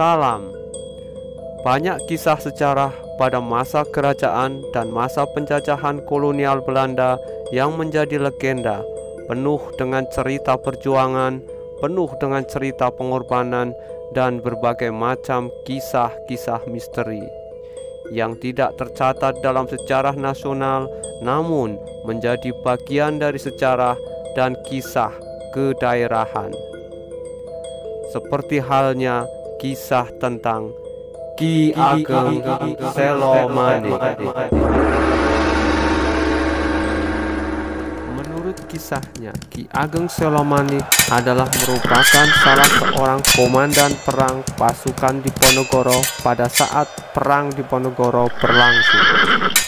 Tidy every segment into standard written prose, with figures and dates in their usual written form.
Salam. Banyak kisah sejarah pada masa kerajaan dan masa penjajahan kolonial Belanda yang menjadi legenda, penuh dengan cerita perjuangan, penuh dengan cerita pengorbanan, dan berbagai macam kisah-kisah misteri yang tidak tercatat dalam sejarah nasional, namun menjadi bagian dari sejarah dan kisah kedaerahan. Seperti halnya kisah tentang Ki Ageng Selomanik. Menurut kisahnya, Ki Ageng Selomanik adalah merupakan salah seorang komandan perang pasukan Diponegoro pada saat perang Diponegoro berlangsung.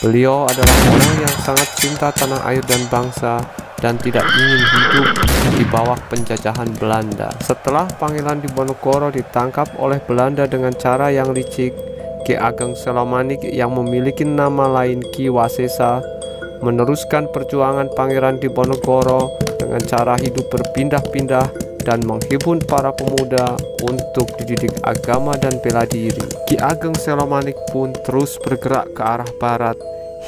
Beliau adalah orang yang sangat cinta tanah air dan bangsa dan tidak ingin hidup di bawah penjajahan Belanda. Setelah panggilan Diponegoro ditangkap oleh Belanda dengan cara yang licik, Ki Ageng Selomanik yang memiliki nama lain Ki Wasesa meneruskan perjuangan Pangeran Diponegoro dengan cara hidup berpindah-pindah dan menghimpun para pemuda untuk dididik agama dan bela diri. Ki Ageng Selomanik pun terus bergerak ke arah barat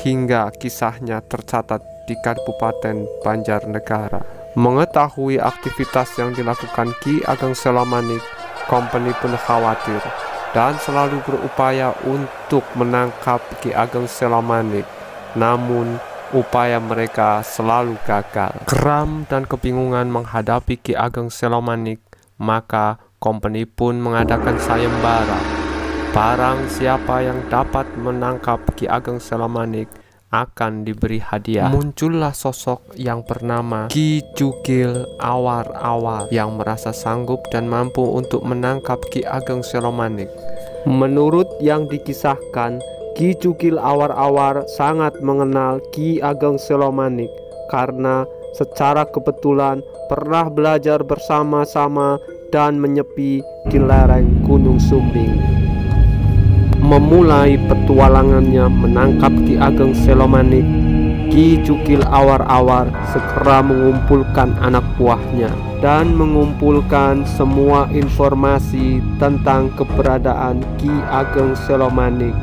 hingga kisahnya tercatat di Kabupaten Banjarnegara. Mengetahui aktivitas yang dilakukan Ki Ageng Selomanik, kompeni pun khawatir dan selalu berupaya untuk menangkap Ki Ageng Selomanik. Namun upaya mereka selalu gagal. Geram dan kebingungan menghadapi Ki Ageng Selomanik, maka kompeni pun mengadakan sayembara. Barang siapa yang dapat menangkap Ki Ageng Selomanik akan diberi hadiah. Muncullah sosok yang bernama Ki Cukil Awar-Awar yang merasa sanggup dan mampu untuk menangkap Ki Ageng Selomanik. Menurut yang dikisahkan, Ki Cukil Awar-Awar sangat mengenal Ki Ageng Selomanik karena secara kebetulan pernah belajar bersama-sama dan menyepi di lereng Gunung Sumbing. Memulai petualangannya menangkap Ki Ageng Selomanik, Ki Cukil Awar-Awar segera mengumpulkan anak buahnya dan mengumpulkan semua informasi tentang keberadaan Ki Ageng Selomanik.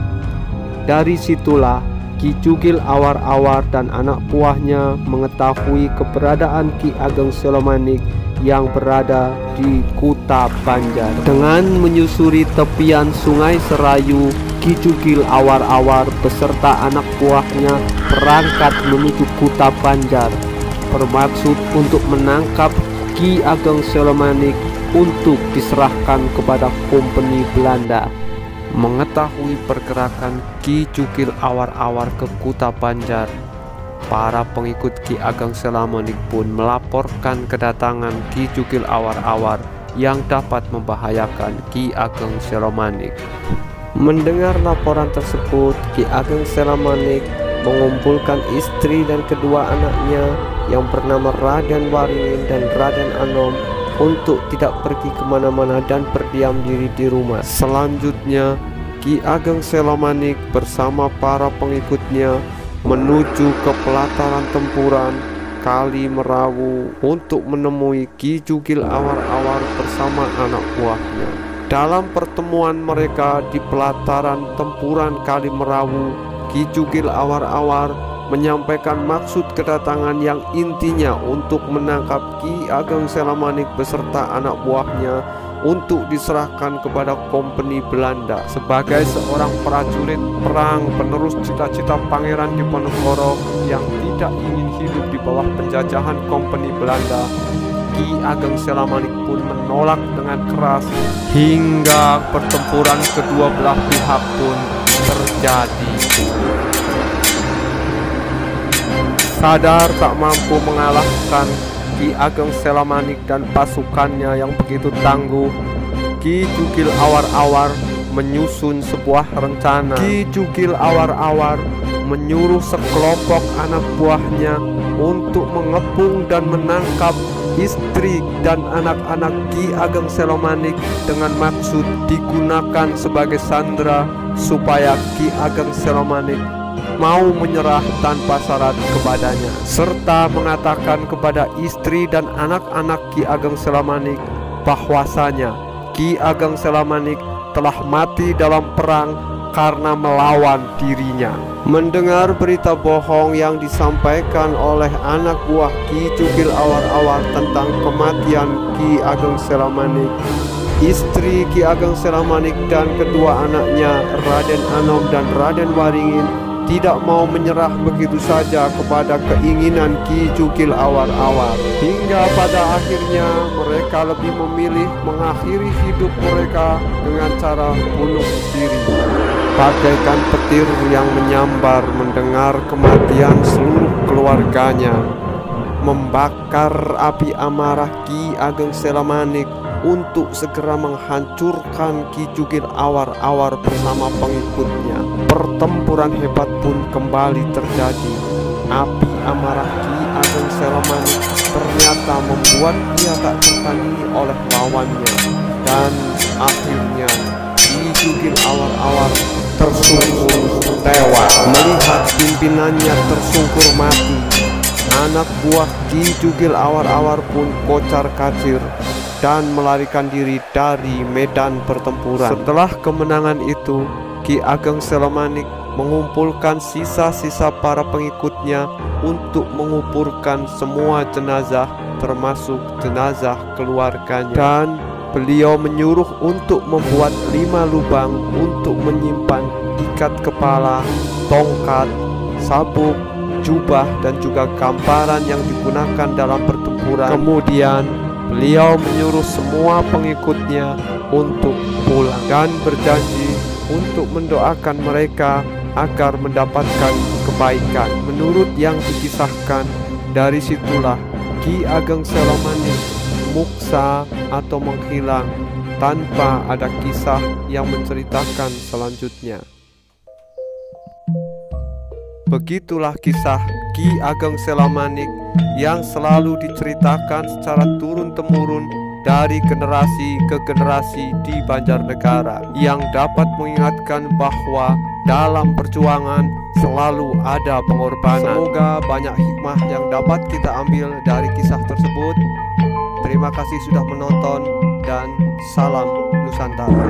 Dari situlah Ki Cukil Awar-Awar dan anak buahnya mengetahui keberadaan Ki Ageng Selomanik yang berada di Kuta Banjar. Dengan menyusuri tepian Sungai Serayu, Ki Cukil Awar-Awar beserta anak buahnya berangkat menuju Kuta Banjar, bermaksud untuk menangkap Ki Ageng Selomanik untuk diserahkan kepada kompeni Belanda. Mengetahui pergerakan Ki Cukil Awar-Awar ke Kuta Banjar, para pengikut Ki Ageng Selomanik pun melaporkan kedatangan Ki Cukil Awar-Awar yang dapat membahayakan Ki Ageng Selomanik. Mendengar laporan tersebut, Ki Ageng Selomanik mengumpulkan istri dan kedua anaknya yang bernama Raden Waringin dan Raden Anom untuk tidak pergi kemana-mana dan berdiam diri di rumah. Selanjutnya, Ki Ageng Selomanik bersama para pengikutnya menuju ke pelataran tempuran Kali Merawu untuk menemui Ki Cukil Awar-Awar bersama anak buahnya. Dalam pertemuan mereka di pelataran tempuran Kali Merawu, Ki Cukil Awar-Awar menyampaikan maksud kedatangan yang intinya untuk menangkap Ki Ageng Selomanik beserta anak buahnya untuk diserahkan kepada kompeni Belanda. Sebagai seorang prajurit perang penerus cita-cita Pangeran Diponegoro yang tidak ingin hidup di bawah penjajahan kompeni Belanda, Ki Ageng Selomanik pun menolak dengan keras hingga pertempuran kedua belah pihak pun terjadi. Sadar tak mampu mengalahkan Ki Ageng Selomanik dan pasukannya yang begitu tangguh, Ki Cukil Awar-Awar menyusun sebuah rencana. Ki Cukil Awar-Awar menyuruh sekelompok anak buahnya untuk mengepung dan menangkap istri dan anak-anak Ki Ageng Selomanik dengan maksud digunakan sebagai sandera supaya Ki Ageng Selomanik mau menyerah tanpa syarat kepadanya, serta mengatakan kepada istri dan anak-anak Ki Ageng Selomanik bahwasanya Ki Ageng Selomanik telah mati dalam perang karena melawan dirinya. Mendengar berita bohong yang disampaikan oleh anak buah Ki Cugil Awar-Awar tentang kematian Ki Ageng Selamanik, istri Ki Ageng Selamanik dan kedua anaknya Raden Anom dan Raden Waringin tidak mau menyerah begitu saja kepada keinginan Ki Cugil Awar-Awar. Hingga pada akhirnya mereka lebih memilih mengakhiri hidup mereka dengan cara bunuh diri. Bagaikan petir yang menyambar mendengar kematian seluruh keluarganya, membakar api amarah Ki Ageng Selamanik untuk segera menghancurkan Ki Cugil Awar-Awar bersama pengikutnya. Pertempuran hebat pun kembali terjadi. Api amarah Ki Ageng Selamanik ternyata membuat dia tak tertandingi oleh lawannya, dan akhirnya Ki Cugil Awar-Awar tersungkur tewas. Melihat pimpinannya tersungkur mati, anak buah Ki Cugil Awar-Awar pun kocar-kacir dan melarikan diri dari medan pertempuran. Setelah kemenangan itu, Ki Ageng Selamanik mengumpulkan sisa-sisa para pengikutnya untuk menguburkan semua jenazah, termasuk jenazah keluarganya, dan beliau menyuruh untuk membuat 5 lubang untuk menyimpan ikat kepala, tongkat, sabuk, jubah, dan juga gambaran yang digunakan dalam pertempuran. Kemudian beliau menyuruh semua pengikutnya untuk pulang dan berjanji untuk mendoakan mereka agar mendapatkan kebaikan. Menurut yang dikisahkan, dari situlah Ki Ageng Selamanik muksa atau menghilang tanpa ada kisah yang menceritakan selanjutnya. Begitulah kisah Ki Ageng Selamanik yang selalu diceritakan secara turun-temurun dari generasi ke generasi di Banjarnegara, yang dapat mengingatkan bahwa dalam perjuangan selalu ada pengorbanan. Semoga banyak hikmah yang dapat kita ambil dari kisah tersebut. Terima kasih sudah menonton dan salam Nusantara.